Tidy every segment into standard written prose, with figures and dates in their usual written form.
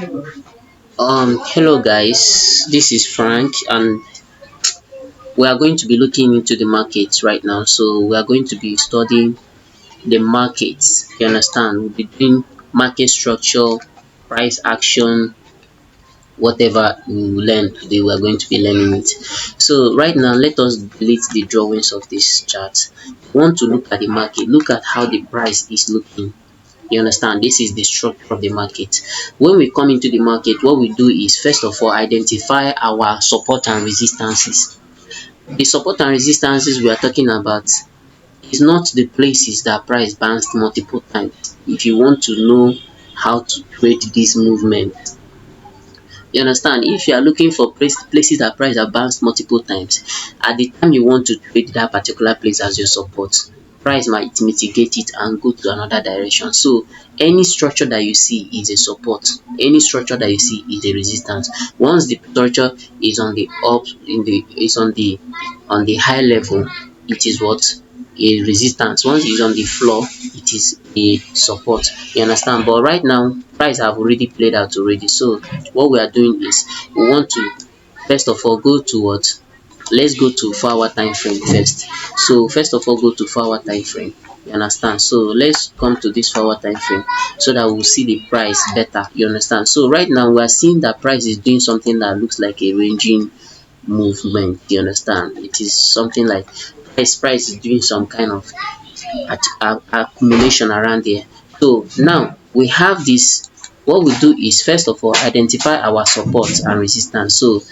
Hello guys, this is Frank, and we are going to be looking into the markets right now. So we are going to be studying the markets. You understand? We'll be doing market structure, price action, whatever we will learn today. We are going to be learning it. So right now, let us delete the drawings of this chart. We want to look at the market. Look at how the price is looking. You understand? This is the structure of the market. When we come into the market, what we do is first of all identify our support and resistances. The support and resistances we are talking about is not the places that price bounced multiple times. If you want to know how to trade this movement, you understand? If you are looking for places that price have bounced multiple times, at the time you want to trade that particular place as your support, price might mitigate it and go to another direction. So any structure that you see is a support, any structure that you see is a resistance. Once the structure is on the up in the is on the high level, it is what? A resistance. Once it's on the floor, it is a support. You understand? But right now price have already played out already. So what we are doing is we want to first of all go to what? Let's go to 4 hour time frame first. So first of all go to 4 hour time frame. You understand? So let's come to this 4 hour time frame so that we'll see the price better. You understand? So right now we are seeing that price is doing something that looks like a ranging movement. You understand? It is something like price is doing some kind of accumulation around here. So now we have this. What we do is first of all identify our support and resistance. So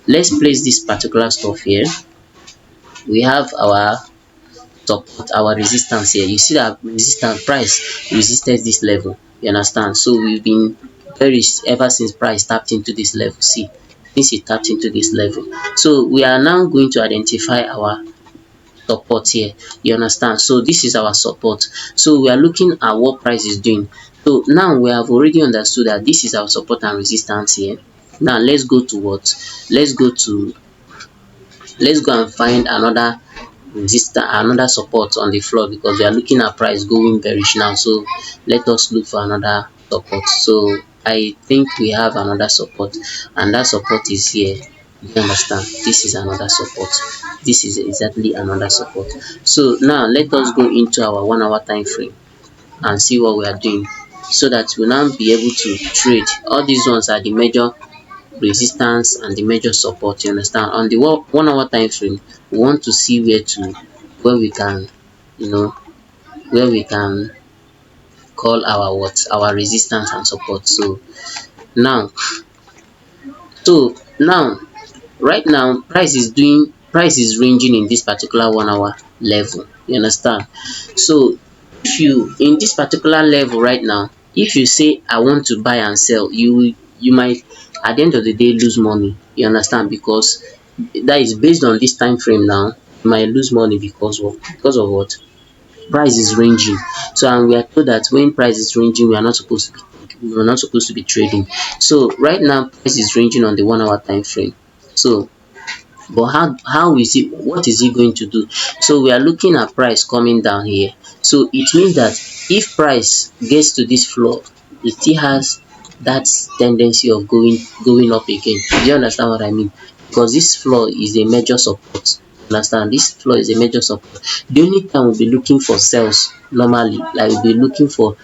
let's place this particular stuff here. We have our support, our resistance here. You see that resistance price resisted this level. You understand? So we've been bearish ever since price tapped into this level. See, since it tapped into this level. So we are now going to identify our support here. You understand? So this is our support. So we are looking at what price is doing. So now we have already understood that this is our support and resistance here. Now let's go to what? Let's go to let's go and find another resistance, another support on the floor, because we are looking at price going bearish now. So let us look for another support. So I think we have another support, and that support is here. You understand? This is another support. This is exactly another support. So now let us go into our 1 hour time frame and see what we are doing, so that we'll now be able to trade. All these ones are the major resistance and the major support. You understand? On the 1 hour time frame, we want to see where we can, you know, where we can call our what? Our resistance and support. Now so now right now price is ranging in this particular 1 hour level. You understand? So if you in this particular level right now, if you say I want to buy and sell, you might at the end of the day lose money. You understand? Because that is based on this time frame. Now you might lose money because of what? Price is ranging. So and we are told that when price is ranging, we are not supposed to be trading. So right now price is ranging on the 1 hour time frame. So but how is it, what is it going to do? So we are looking at price coming down here. So it means that if price gets to this floor, it still has that tendency of going up again. Do you understand what I mean? Because this floor is a major support. Understand? This floor is a major support. The only time we'll be looking for sales normally, like we'll be looking for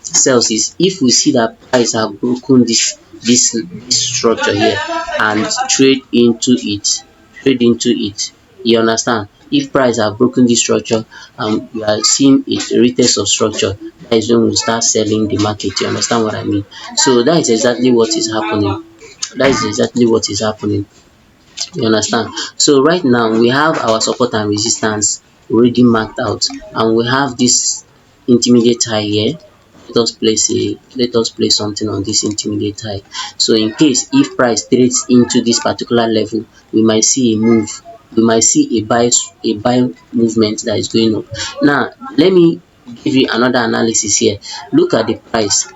sales, is if we see that price have broken this structure here and trade into it. You understand? If price have broken this structure and we are seeing a retest of structure, that is when we start selling the market. You understand what I mean? So that is exactly what is happening. That is exactly what is happening. You understand? So right now we have our support and resistance already marked out, and we have this intermediate high here. Let us place something on this intermediate high. So in case if price trades into this particular level, we might see a move. We might see a buy movement that is going up. Now let me give you another analysis here. Look at the price.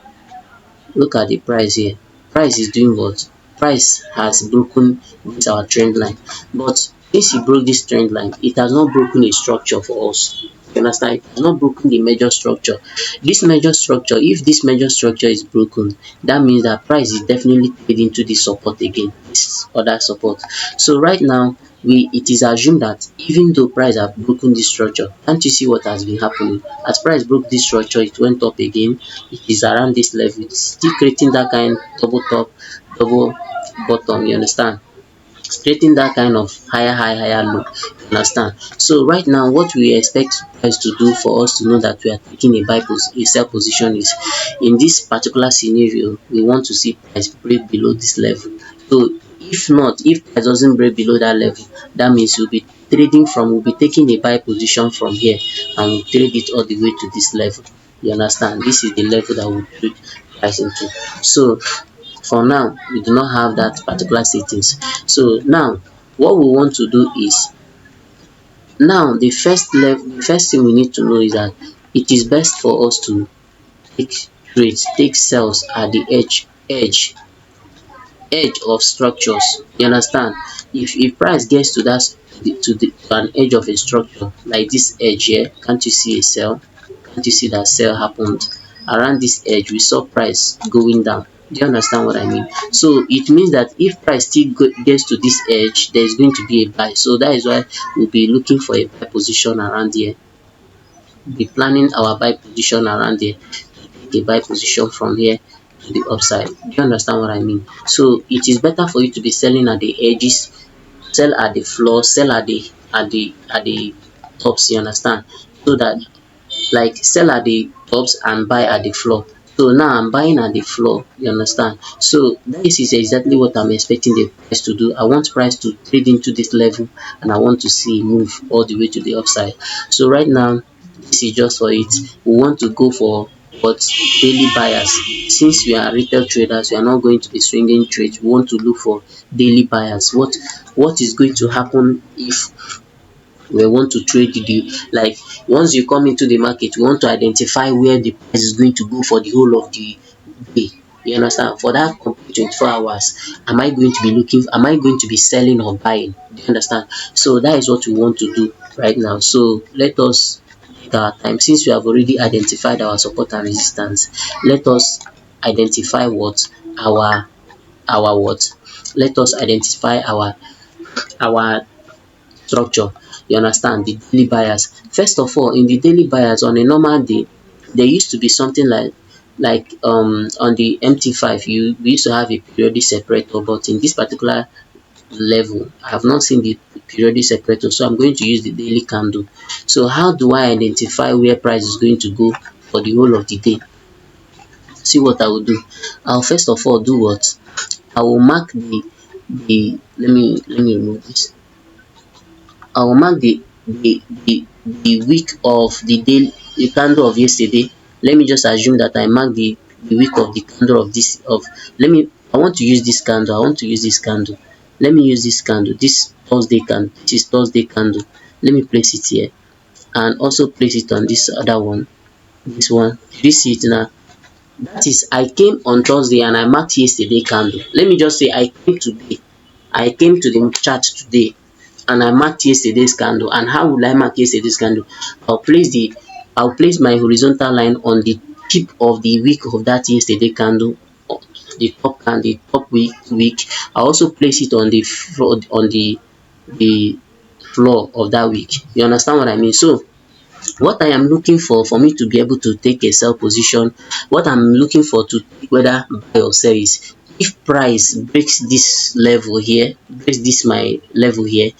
Look at the price here. Price is doing what? Price has broken this our trend line. But since it broke this trend line, it has not broken a structure for us. You understand? It has not broken the major structure. This major structure, if this major structure is broken, that means that price is definitely trading to this support again, this other support. So right now, it is assumed that even though price have broken this structure, can't you see what has been happening? As price broke this structure, it went up again. It is around this level. It's still creating that kind double top, double bottom. You understand? Creating that kind of higher high, higher low. You understand? So right now, what we expect price to do for us to know that we are taking a sell position is, in this particular scenario, we want to see price break below this level. So if not, if price doesn't break below that level, that means we'll be taking a buy position from here, and we'll trade it all the way to this level. You understand? This is the level that we'll trade price into. So for now, we do not have that particular settings. So now, what we want to do is, now the first thing we need to know is that it is best for us to take trades, take sells at the edge of structures. You understand? If price gets to that, to an edge of a structure like this edge here, can't you see a sell? Can't you see that sell happened around this edge? We saw price going down. Do you understand what I mean? So it means that if price still gets to this edge, there is going to be a buy. So that is why we'll be looking for a buy position around here. Be planning our buy position around here, a buy position from here to the upside. Do you understand what I mean? So it is better for you to be selling at the edges, sell at the floor, sell at the tops. You understand? So that, like, sell at the tops and buy at the floor. So now I'm buying at the floor. You understand? So this is exactly what I'm expecting the price to do. I want price to trade into this level, and I want to see move all the way to the upside. So right now, this is just for it. We want to go for what? Daily buyers. Since we are retail traders, we are not going to be swinging trades. We want to look for daily buyers. What is going to happen if we want to trade the, like, once you come into the market, we want to identify where the price is going to go for the whole of the day. You understand? For that complete 24 hours, am I going to be selling or buying? Do you understand? So that is what we want to do right now. So let us take our time. Since we have already identified our support and resistance, let us identify what our what let us identify our structure. You understand? The daily buyers. First of all, in the daily buyers, on a normal day, there used to be something like on the MT5, we used to have a periodic separator, but in this particular level, I have not seen the periodic separator, so I'm going to use the daily candle. So how do I identify where price is going to go for the whole of the day? See what I will do. I'll first of all do what? I will mark the let me remove this. I will mark the week of the day, the candle of yesterday. Let me just assume that I mark the week of the candle of this of I want to use this candle. I want to use this candle. Let me use this candle. This Thursday candle. This is Thursday candle. Let me place it here, and also place it on this other one. This one. Do you see it now? That is, I came on Thursday and I marked yesterday candle. Let me just say I came today. I came to the chart today and I marked yesterday's candle. And how will I mark yesterday's candle? I'll place my horizontal line on the tip of the wick of that yesterday candle, the top wick. I also place it on the floor, on the floor of that wick. You understand what I mean? So what I am looking for me to be able to take a sell position, what I'm looking for to whether buy or sell is, if price breaks this level here, breaks this my level here.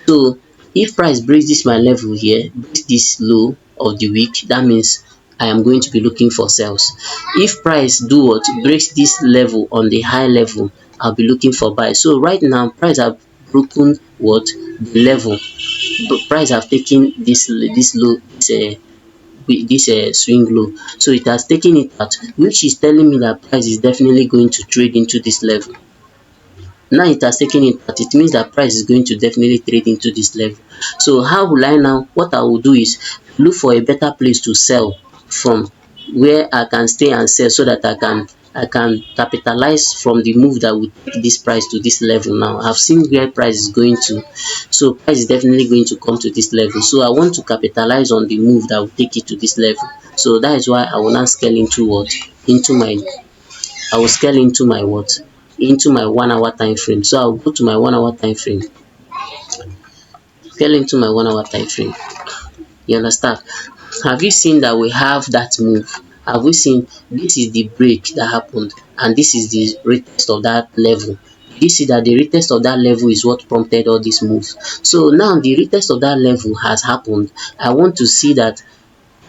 So if price breaks this my level here, breaks this low of the week, that means I am going to be looking for sales. If price do what? Breaks this level on the high level, I'll be looking for buy. So right now price have broken what? The level. The price have taken this low, this swing low, so it has taken it out, which is telling me that price is definitely going to trade into this level. Now it has taken it out, it means that price is going to definitely trade into this level. So how will I now, what I will do is look for a better place to sell from, where I can stay and sell, so that I can I can capitalize from the move that will take this price to this level. Now I've seen where price is going to, so price is definitely going to come to this level. So I want to capitalize on the move that will take it to this level. So that is why I will now scale into what? Into my I will scale into my what? Into my 1 hour time frame. So I'll go to my 1 hour time frame, scale into my 1 hour time frame. You understand? Have you seen that we have that move? Have we seen this is the break that happened and this is the retest of that level? You see that the retest of that level is what prompted all these moves. So now the retest of that level has happened. I want to see that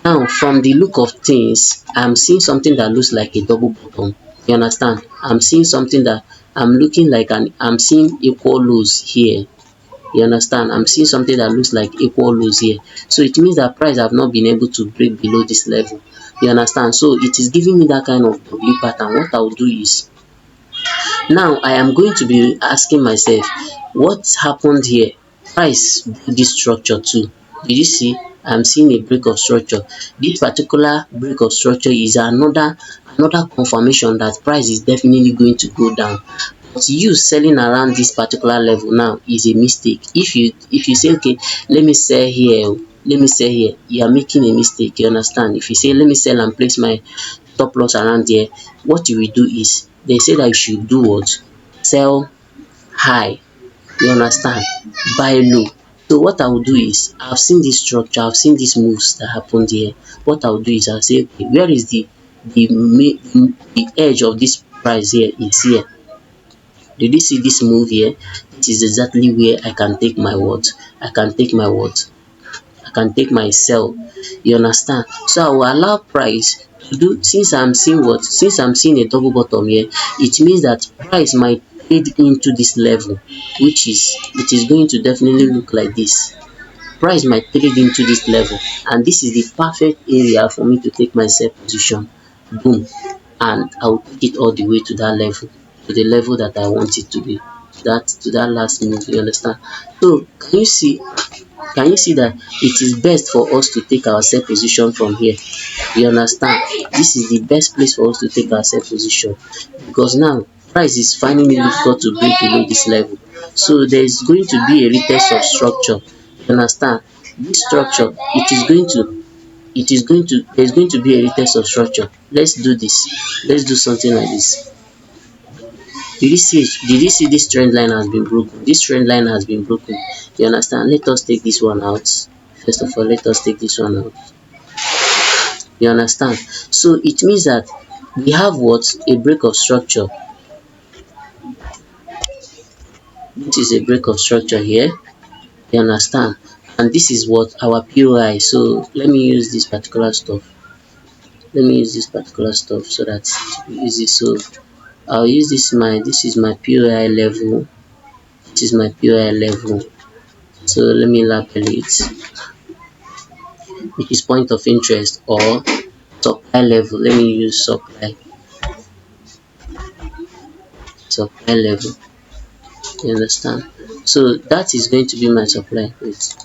now from the look of things, I'm seeing something that looks like a double bottom. You understand? I'm seeing something that I'm seeing equal lows here. You understand? I'm seeing something that looks like equal lows here. So it means that price have not been able to break below this level. You understand? So it is giving me that kind of W pattern. What I'll do is, now I am going to be asking myself, what happened here? Price broke this structure too. Did you see? I'm seeing a break of structure. This particular break of structure is another confirmation that price is definitely going to go down. But you selling around this particular level now is a mistake. If you say, okay, let me sell here, let me sell here, you are making a mistake. You understand? If you say, let me sell and place my stop loss around there, what you will do is, they say that you should do what? Sell high. You understand? Buy low. So what I will do is, I've seen this structure, I've seen these moves that happened here. What I will do is, I'll say, okay, where is the edge of this price here? It's here. Did you see this move here? It is exactly where I can take my what? I can take my what? I can take my sell. You understand? So I will allow price to do, since I'm seeing what? Since I'm seeing a double bottom here, it means that price might trade into this level, which is, it is going to definitely look like this. Price might trade into this level, and this is the perfect area for me to take my sell position. Boom. And I will take it all the way to that level, to the level that I want it to be, to that last move. You understand? So can you see that it is best for us to take our sell position from here? You understand? This is the best place for us to take our sell position, because now price is finding it difficult to break below this level. So there is going to be a retest of structure. You understand? This structure, there's going to be a retest of structure. Let's do this. Let's do something like this. Did you see this trend line has been broken? This trend line has been broken. You understand? Let us take this one out. First of all, let us take this one out. You understand? So it means that we have what? A break of structure. This is a break of structure here. You understand? And this is what? Our POI. So let me use this particular stuff. So that it will be easy. So I'll use this is my POI level. This is my POI level. So let me label it. It is point of interest or supply level. Let me use supply level. You understand? So that is going to be my supply. Wait.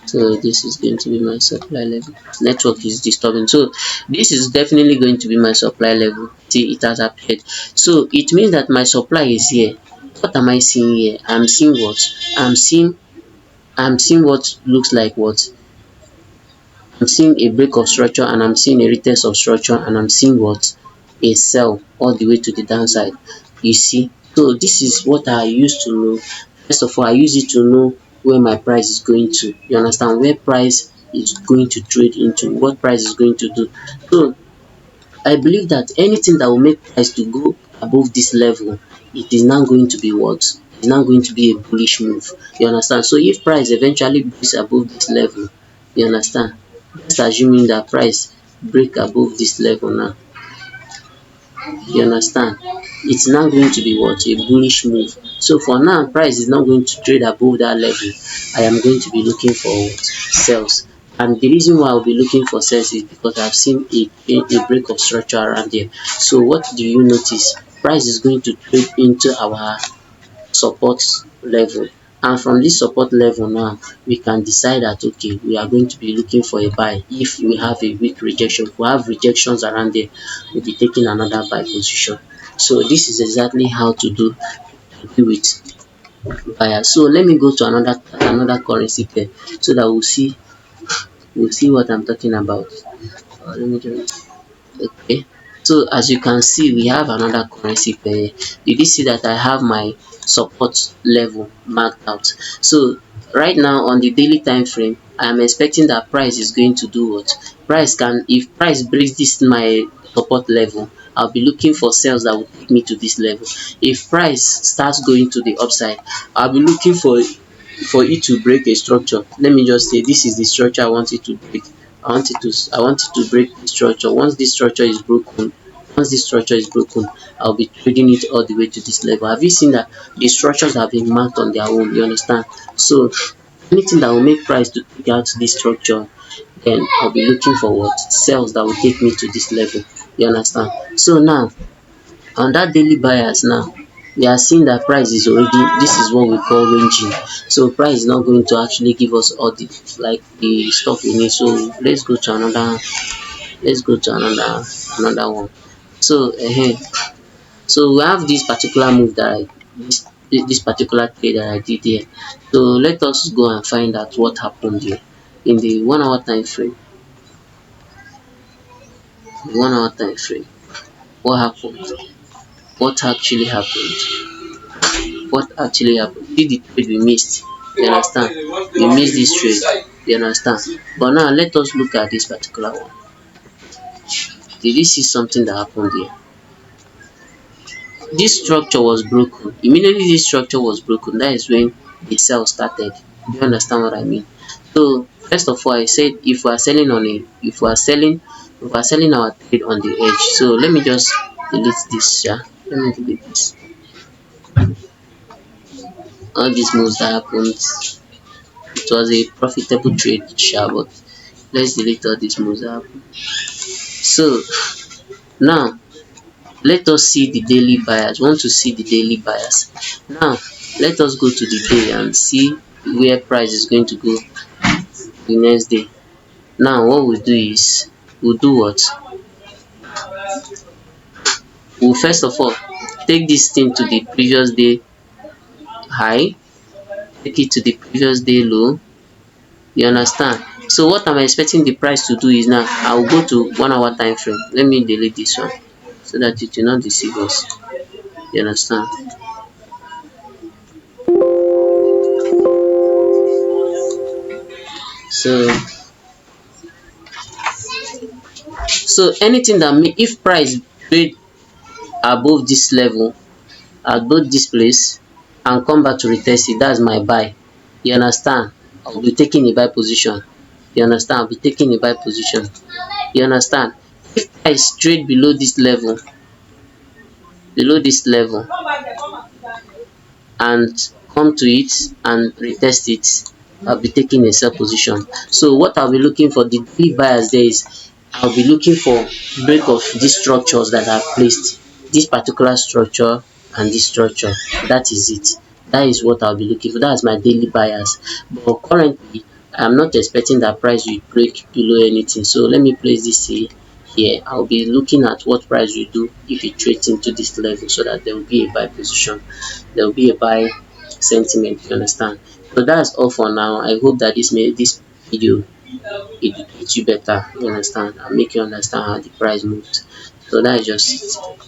So this is going to be my supply level. Network is disturbing. So this is definitely going to be my supply level. See, it has appeared. So it means that my supply is here. What am I seeing here? I'm seeing what? I'm seeing what looks like what? I'm seeing a break of structure, and I'm seeing a retest of structure, and I'm seeing what? A sell all the way to the downside. You see? So this is what I used to know. First of all, I use it to know where my price is going to. You understand? Where price is going to trade into, what price is going to do. So I believe that anything that will make price to go above this level, it is now going to be what? It's now going to be a bullish move. You understand? So if price eventually breaks above this level, you understand? Just assuming that price break above this level now, you understand? It's now going to be what? A bullish move. So for now, price is not going to trade above that level. I am going to be looking for what? Sells. And the reason why I'll be looking for sales is because I've seen a break of structure around there. So what do you notice? Price is going to trade into our support level, and from this support level now we can decide that okay, we are going to be looking for a buy. If we have a weak rejection, if we have rejections around there, we'll be taking another buy position. So this is exactly how to deal with buyers. So let me go to another currency pair so that we'll see what I'm talking about. Let me just okay. So as you can see, we have another currency pair. Did you see that I have my support level marked out? So right now on the daily time frame, I am expecting that price is going to do what? If price breaks this my support level, I'll be looking for sales that will take me to this level. If price starts going to the upside, I'll be looking for it to break a structure. Let me just say this is the structure I want it to break. I want it to break the structure. Once this structure is broken, I'll be trading it all the way to this level. Have you seen that the structures have been marked on their own? You understand? So anything that will make price to take out this structure, then I'll be looking for what? Sales that will take me to this level. You understand? So now on that daily bias now, we are seeing that price is already, this is what we call ranging. So price is not going to actually give us all the stuff we need. So let's go to another one. So so we have this particular move that this particular trade that I did here. So let us go and find out what happened here in the 1 hour time frame. The 1 hour time frame. What happened? What actually happened? What actually happened? Did the trade we missed? You understand? We missed this trade. You understand? But now let us look at this particular one. Did you see something that happened here? This structure was broken. Immediately this structure was broken, that is when the sell started. Do you understand what I mean? So first of all, I said if we are selling on a if we are selling our trade on the edge. So let me just delete this. Yeah, let me delete this. All these moves that happened, it was a profitable trade, sure, but let's delete all these moves that happened. So now let us see the daily bias. We want to see the daily bias. Now let us go to the day and see where price is going to go the next day. Now what we'll do is we'll do what? We'll first of all take this thing to the previous day high, take it to the previous day low. You understand? So what I'm expecting the price to do is now I'll go to 1 hour time frame. Let me delete this one so that it will not deceive us. You understand? So anything that if price trade above this level, above this place, and come back to retest it, that's my buy. You understand? I'll be taking a buy position. You understand? I'll be taking a buy position. You understand? If price trade below this level and come to it and retest it, I'll be taking a sell position. So what I'll be looking for, the big buyers there is I'll be looking for break of these structures that I've placed, this particular structure and this structure. That is it. That is what I'll be looking for. That's my daily buyers. But currently I'm not expecting that price will break below anything. So let me place this here. I'll be looking at what price will do if it trades into this level, so that there will be a buy position, there will be a buy sentiment. You understand? So that's all for now. I hope that this video educates you better. You understand, and make you understand how the price moves. So that is just it.